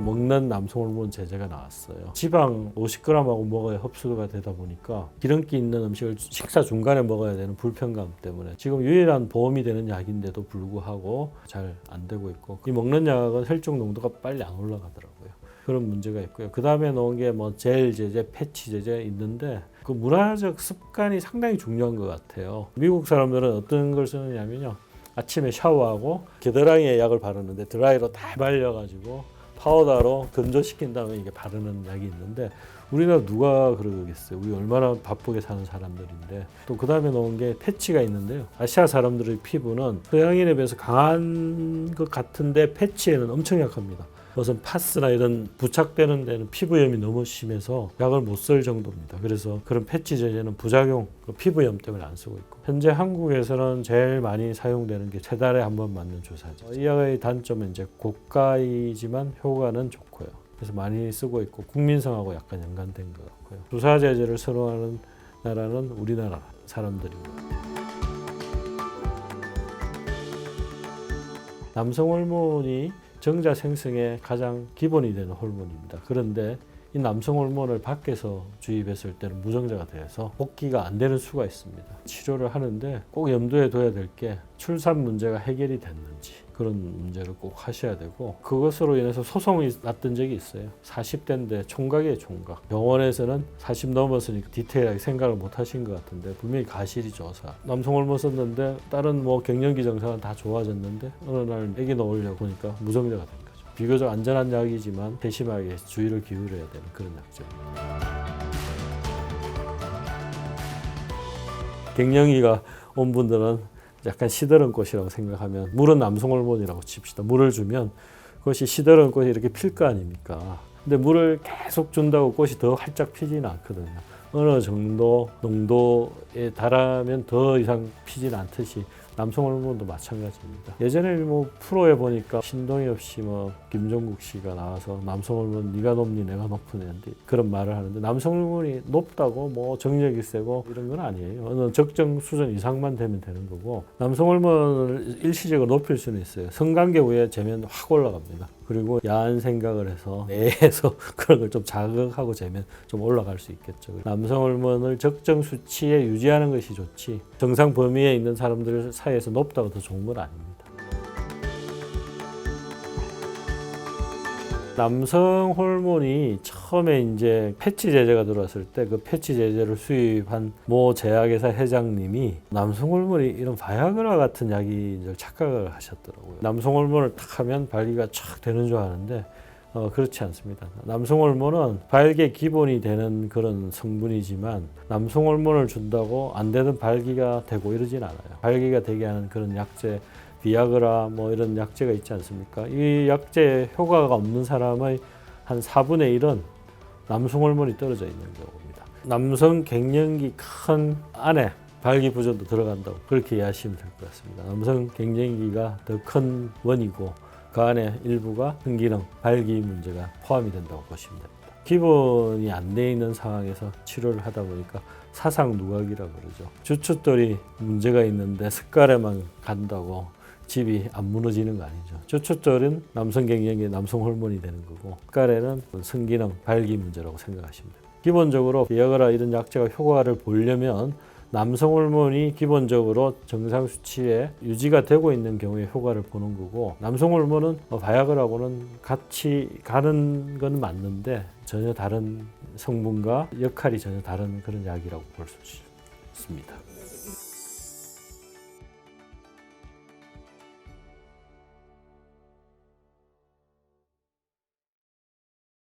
먹는 남성 호르몬 제제가 나왔어요. 지방 50g하고 먹어야 흡수가 되다 보니까 기름기 있는 음식을 식사 중간에 먹어야 되는 불편감 때문에 지금 유일한 보험이 되는 약인데도 불구하고 잘 안 되고 있고, 이 먹는 약은 혈중 농도가 빨리 안 올라가더라고요. 그런 문제가 있고요. 그 다음에 넣은 게 뭐 젤 제제, 패치 제제 있는데 그 문화적 습관이 상당히 중요한 것 같아요. 미국 사람들은 어떤 걸 쓰느냐면요, 아침에 샤워하고 겨드랑이에 약을 바르는데 드라이로 다 말려가지고 파우더로 건조시킨 다음에 이게 바르는 약이 있는데, 우리나라 누가 그러겠어요. 우리 얼마나 바쁘게 사는 사람들인데. 또 그 다음에 넣은 게 패치가 있는데요, 아시아 사람들의 피부는 서양인에 비해서 강한 것 같은데 패치에는 엄청 약합니다. 무슨 파스나 이런 부착되는 데는 피부염이 너무 심해서 약을 못 쓸 정도입니다. 그래서 그런 패치 제제는 부작용, 피부염 때문에 안 쓰고 있고, 현재 한국에서는 제일 많이 사용되는 게 3달에 한 번 맞는 주사제. 이 약의 단점은 이제 고가이지만 효과는 좋고요. 그래서 많이 쓰고 있고 국민성하고 약간 연관된 것 같고요. 주사제제를 선호하는 나라는 우리나라 사람들입니다. 남성 호르몬이 정자 생성의 가장 기본이 되는 호르몬입니다. 그런데 이 남성 호르몬을 밖에서 주입했을 때는 무정자가 돼서 복귀가 안 되는 수가 있습니다. 치료를 하는데 꼭 염두에 둬야 될 게 출산 문제가 해결이 됐는지, 그런 문제를 꼭 하셔야 되고, 그것으로 인해서 소송이 났던 적이 있어요. 40대인데 총각이에요, 총각. 병원에서는 40 넘었으니까 디테일하게 생각을 못 하신 것 같은데 분명히 가실이죠. 남성 호르몬 썼는데 다른 뭐 갱년기 증상은 다 좋아졌는데 어느 날 아기 넣으려고 보니까 무정자가 된 거죠. 비교적 안전한 약이지만 세심하게 주의를 기울여야 되는 그런 약점입니다. 갱년기가 온 분들은 약간 시들은 꽃이라고 생각하면, 물은 남성 호르몬이라고 칩시다. 물을 주면 그것이 시들은 꽃이 이렇게 필 거 아닙니까? 근데 물을 계속 준다고 꽃이 더 활짝 피지는 않거든요. 어느 정도 농도에 달하면 더 이상 피지는 않듯이 남성 호르몬도 마찬가지입니다. 예전에 뭐 프로에 보니까 신동엽 씨, 김종국 씨가 나와서 남성 호르몬 네가 높니 내가 높으니 그런 말을 하는데, 남성 호르몬이 높다고 뭐 정력이 세고 이런 건 아니에요. 어느 적정 수준 이상만 되면 되는 거고, 남성 호르몬을 일시적으로 높일 수는 있어요. 성관계 후에 재면 확 올라갑니다. 그리고 야한 생각을 해서 뇌에서 그런 걸 좀 자극하고 재면 좀 올라갈 수 있겠죠. 남성 호르몬을 적정 수치에 유지하는 것이 좋지, 정상 범위에 있는 사람들 사이에서 높다고 더 좋은 건 아닙니다. 남성 호르몬이 처음에 이제 패치 제제가 들어왔을 때 그 패치 제제를 수입한 모 제약회사 회장님이 남성 호르몬이 이런 바이아그라 같은 약이 착각을 하셨더라고요. 남성 호르몬을 딱 하면 발기가 촥 되는 줄 아는데 그렇지 않습니다. 남성 호르몬은 발기의 기본이 되는 그런 성분이지만 남성 호르몬을 준다고 안 되는 발기가 되고 이러진 않아요. 발기가 되게 하는 그런 약제, 비아그라 뭐 이런 약제가 있지 않습니까? 이 약제 효과가 없는 사람의 한 4분의 1은 남성 호르몬이 떨어져 있는 경우입니다. 남성 갱년기 큰 안에 발기부전도 들어간다고 그렇게 이해하시면 될 것 같습니다. 남성 갱년기가 더 큰 원이고 그 안에 일부가 성기능, 발기 문제가 포함이 된다고 보시면 됩니다. 기본이 안 돼 있는 상황에서 치료를 하다 보니까 사상 누각이라고 그러죠. 주춧돌이 문제가 있는데 숟가락만 간다고 집이 안 무너지는 거 아니죠. 주춧돌은 남성 갱년기의 남성 호르몬이 되는 거고, 숟가락은 성기능, 발기 문제라고 생각하시면 됩니다. 기본적으로 비아그라 이런 약제가 효과를 보려면 남성 호르몬이 기본적으로 정상 수치에 유지가 되고 있는 경우에 효과를 보는 거고, 남성 호르몬은 바이아그라하고는 같이 가는 건 맞는데 전혀 다른 성분과 역할이 전혀 다른 그런 약이라고 볼 수 있습니다.